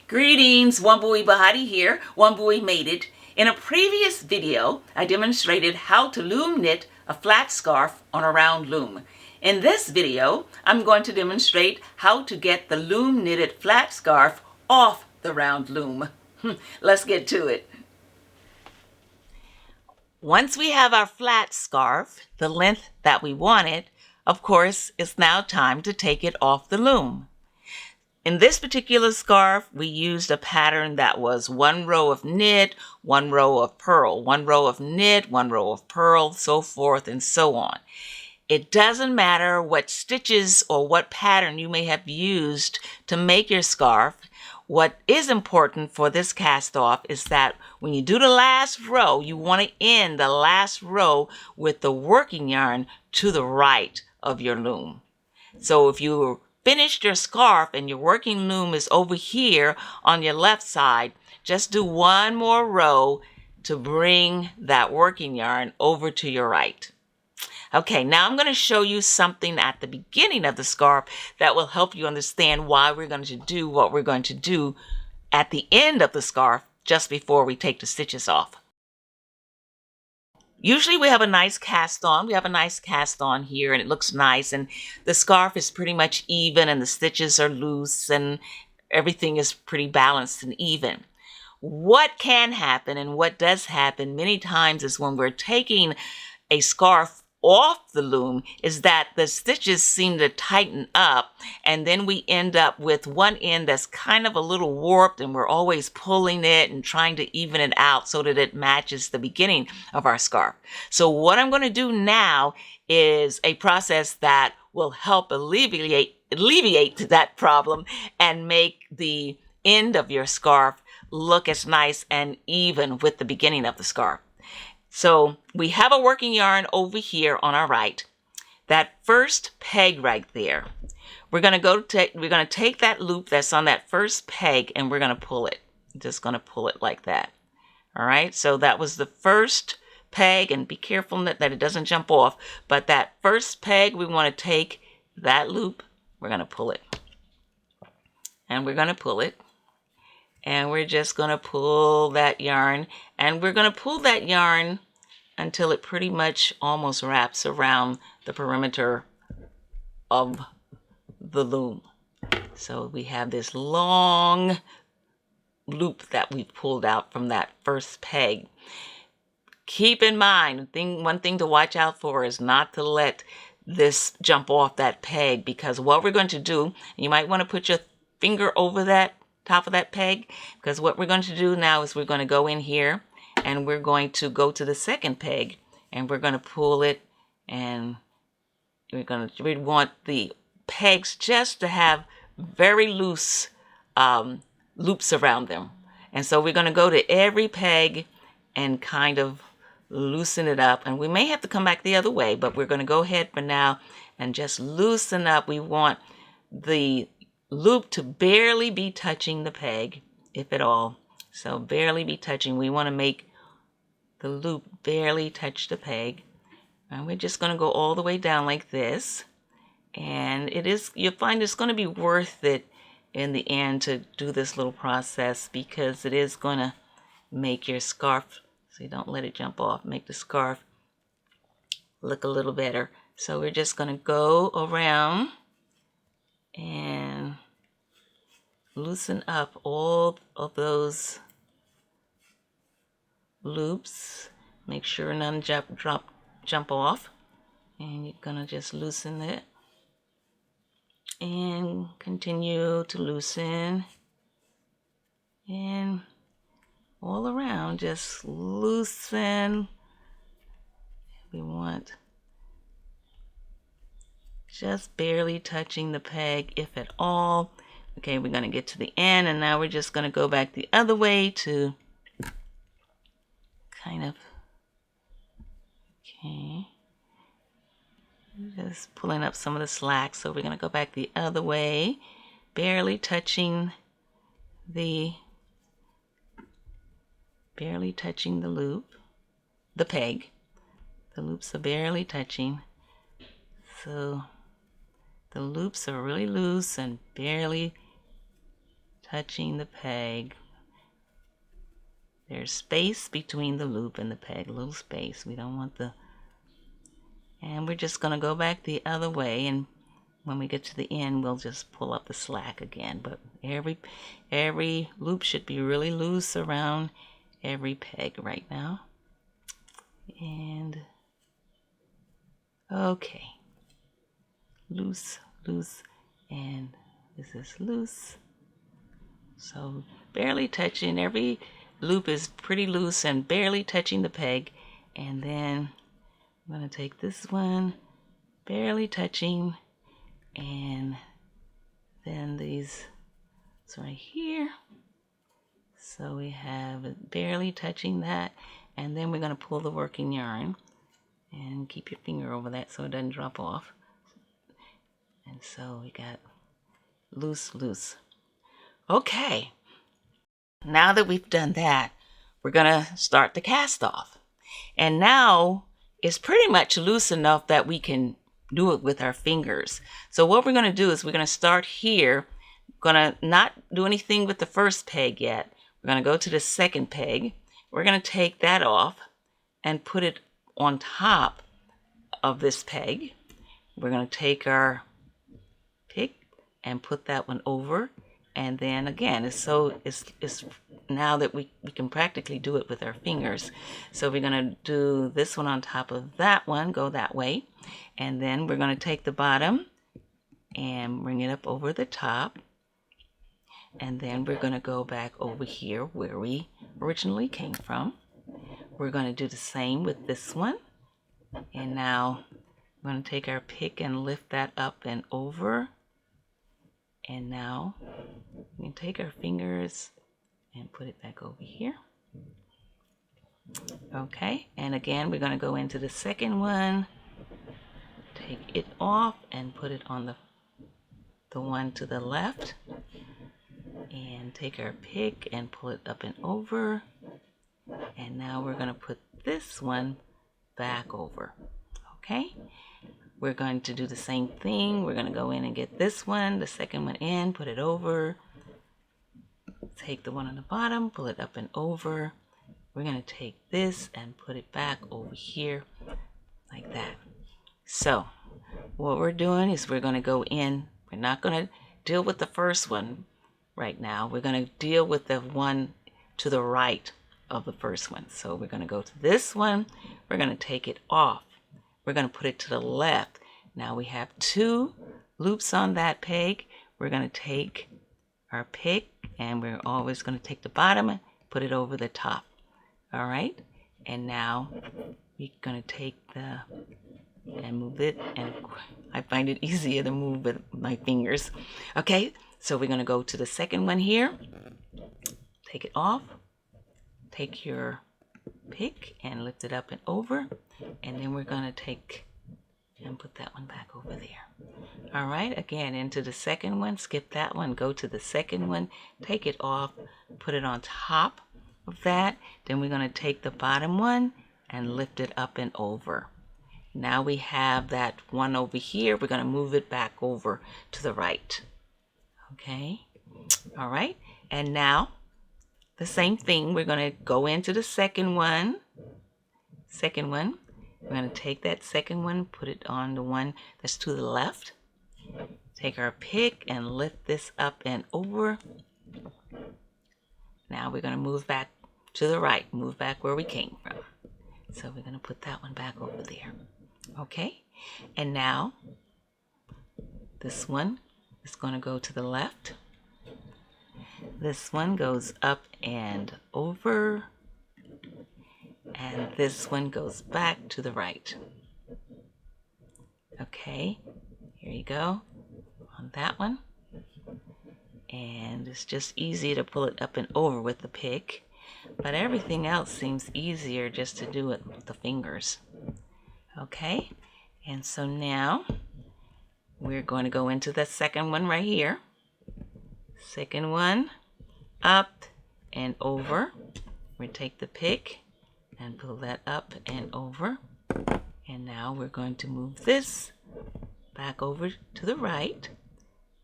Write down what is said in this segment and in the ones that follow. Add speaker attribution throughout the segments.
Speaker 1: Greetings, Wambui Bahati here. Wambui made it. In a previous video, I demonstrated how to loom knit a flat scarf on a round loom. In this video, I'm going to demonstrate how to get the loom knitted flat scarf off the round loom. Let's get to it. Once we have our flat scarf, the length that we wanted, of course, it's now time to take it off the loom. In this particular scarf, we used a pattern that was one row of knit, one row of purl, one row of knit, one row of purl, so forth and so on. It doesn't matter what stitches or what pattern you may have used to make your scarf. What is important for this cast off is that when you do the last row, you want to end the last row with the working yarn to the right of your loom. So if you finished your scarf and your working loom is over here on your left side, just do one more row to bring that working yarn over to your right. Okay, now I'm going to show you something at the beginning of the scarf that will help you understand why we're going to do what we're going to do at the end of the scarf just before we take the stitches off. Usually we have a nice cast on. We have a nice cast on here and it looks nice and the scarf is pretty much even and the stitches are loose and everything is pretty balanced and even. What can happen and what does happen many times is when we're taking a scarf off the loom is that the stitches seem to tighten up and then we end up with one end that's kind of a little warped and we're always pulling it and trying to even it out so that it matches the beginning of our scarf. So what I'm going to do now is a process that will help alleviate that problem and make the end of your scarf look as nice and even with the beginning of the scarf. So we have a working yarn over here on our right. That first peg right there, we're going to take that loop that's on that first peg and we're going to pull it. Just going to pull it like that. All right. So that was the first peg and be careful that it doesn't jump off. But that first peg, we want to take that loop. We're going to pull it. And we're going to pull it. And we're just going to pull that yarn and we're going to pull that yarn until it pretty much almost wraps around the perimeter of the loom. So we have this long loop that we've pulled out from that first peg. Keep in mind, one thing to watch out for is not to let this jump off that peg because what we're going to do, you might want to put your finger over that top of that peg because what we're going to do now is we're going to go in here and we're going to go to the second peg and we're going to pull it and we want the pegs just to have very loose loops around them. And so we're going to go to every peg and kind of loosen it up. And we may have to come back the other way, but we're going to go ahead for now and just loosen up. We want the loop to barely be touching the peg, if at all. So barely be touching. We want to make the loop barely touch the peg. And we're just going to go all the way down like this. And you'll find it's going to be worth it in the end to do this little process because it is going to make your scarf, so you don't let it jump off, make the scarf look a little better. So we're just going to go around and loosen up all of those loops. Make sure none jump off. And you're going to just loosen it. And continue to loosen. And all around, just loosen. We want just barely touching the peg, if at all. Okay, we're going to get to the end, and now we're just going to go back the other way to kind of, okay, just pulling up some of the slack. So we're going to go back the other way, barely touching the loop, the peg. The loops are barely touching. So the loops are really loose and barely touching the peg. There's space between the loop and the peg, a little space. We don't want the... And we're just going to go back the other way, and when we get to the end, we'll just pull up the slack again. But every loop should be really loose around every peg right now. And okay, loose, loose, and this is loose. So barely touching, every loop is pretty loose and barely touching the peg. And then I'm going to take this one, barely touching, and then these right here. So we have it barely touching that, and then we're going to pull the working yarn and keep your finger over that so it doesn't drop off. And so we got loose, loose. Okay, now that we've done that, we're going to start the cast off. And now it's pretty much loose enough that we can do it with our fingers. So what we're going to do is we're going to start here. Going to not do anything with the first peg yet. We're going to go to the second peg. We're going to take that off and put it on top of this peg. We're going to take our pick and put that one over. And then again, it's now that we can practically do it with our fingers. So we're going to do this one on top of that one, go that way. And then we're going to take the bottom and bring it up over the top. And then we're going to go back over here where we originally came from. We're going to do the same with this one. And now we're going to take our pick and lift that up and over. And now we can take our fingers and put it back over here. Okay, and again, we're going to go into the second one, take it off and put it on the one to the left. And take our pick and pull it up and over. And now we're going to put this one back over. Okay, we're going to do the same thing. We're going to go in and get this one, the second one in, put it over. Take the one on the bottom, pull it up and over. We're going to take this and put it back over here like that. So what we're doing is we're going to go in. We're not going to deal with the first one right now. We're going to deal with the one to the right of the first one. So we're going to go to this one. We're going to take it off. We're going to put it to the left. Now we have 2 loops on that peg. We're going to take our pick and we're always going to take the bottom and put it over the top. All right. And now we're going to take and move it, and I find it easier to move with my fingers. Okay, so we're going to go to the second one here. Take it off. Take your pick and lift it up and over. And then we're going to take and put that one back over there. All right, again, into the second one. Skip that one. Go to the second one. Take it off. Put it on top of that. Then we're going to take the bottom one and lift it up and over. Now we have that one over here. We're going to move it back over to the right. Okay. All right. And now the same thing. We're going to go into the second one. We're going to take that second one, put it on the one that's to the left. Take our pick and lift this up and over. Now we're going to move back to the right. Move back where we came from. So we're going to put that one back over there. Okay, and now this one is going to go to the left. This one goes up and over, and this one goes back to the right. Okay, here you go on that one. And it's just easy to pull it up and over with the pick, but everything else seems easier just to do it with the fingers. Okay, and so now we're going to go into the second one right here. Second one, up and over. We take the pick and pull that up and over. And now we're going to move this back over to the right.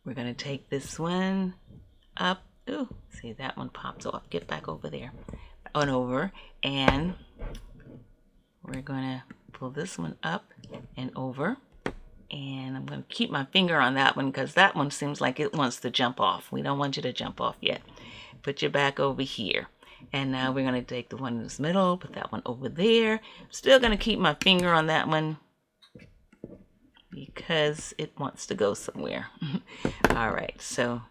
Speaker 1: We're going to take this one up Ooh, see, that one pops off. Get back over there. On over, and we're gonna pull this one up and over. And I'm gonna keep my finger on that one because that one seems like it wants to jump off. We don't want you to jump off yet. Put your back over here. And now we're gonna take the one in the middle, put that one over there. Still gonna keep my finger on that one because it wants to go somewhere. All right, so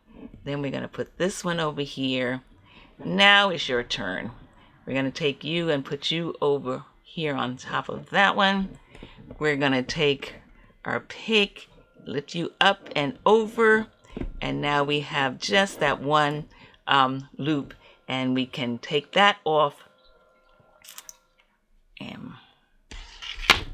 Speaker 1: then we're gonna put this one over here. Now it's your turn. We're gonna take you and put you over here on top of that one. We're gonna take our pick, lift you up and over, and now we have just that one loop, and we can take that off. And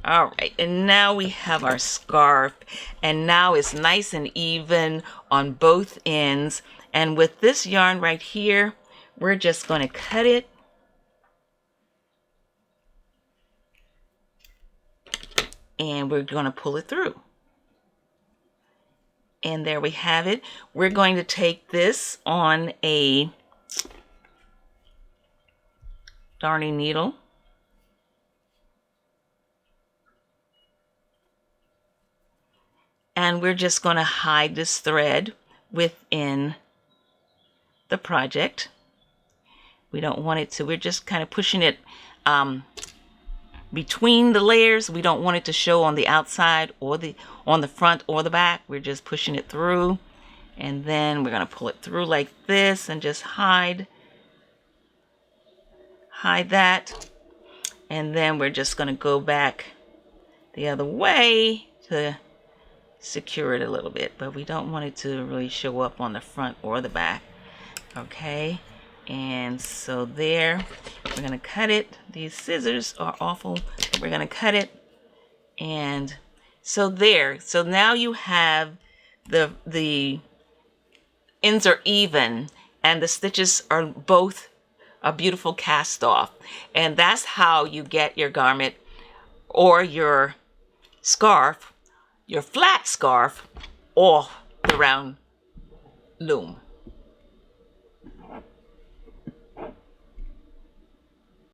Speaker 1: all right, and now we have our scarf, and now it's nice and even on both ends. And with this yarn right here, we're just going to cut it. And we're going to pull it through. And there we have it. We're going to take this on a darning needle. And we're just going to hide this thread within the project. We don't want it to, we're just kind of pushing it between the layers. We don't want it to show on the outside or on the front or the back. We're just pushing it through, and then we're going to pull it through like this and just hide that. And then we're just going to go back the other way to secure it a little bit, but we don't want it to really show up on the front or the back. Okay, and so there, we're gonna cut it. These scissors are awful, but we're gonna cut it. And so there, so now you have the ends are even and the stitches are both a beautiful cast off. And that's how you get your garment or your scarf, your flat scarf, off the round loom.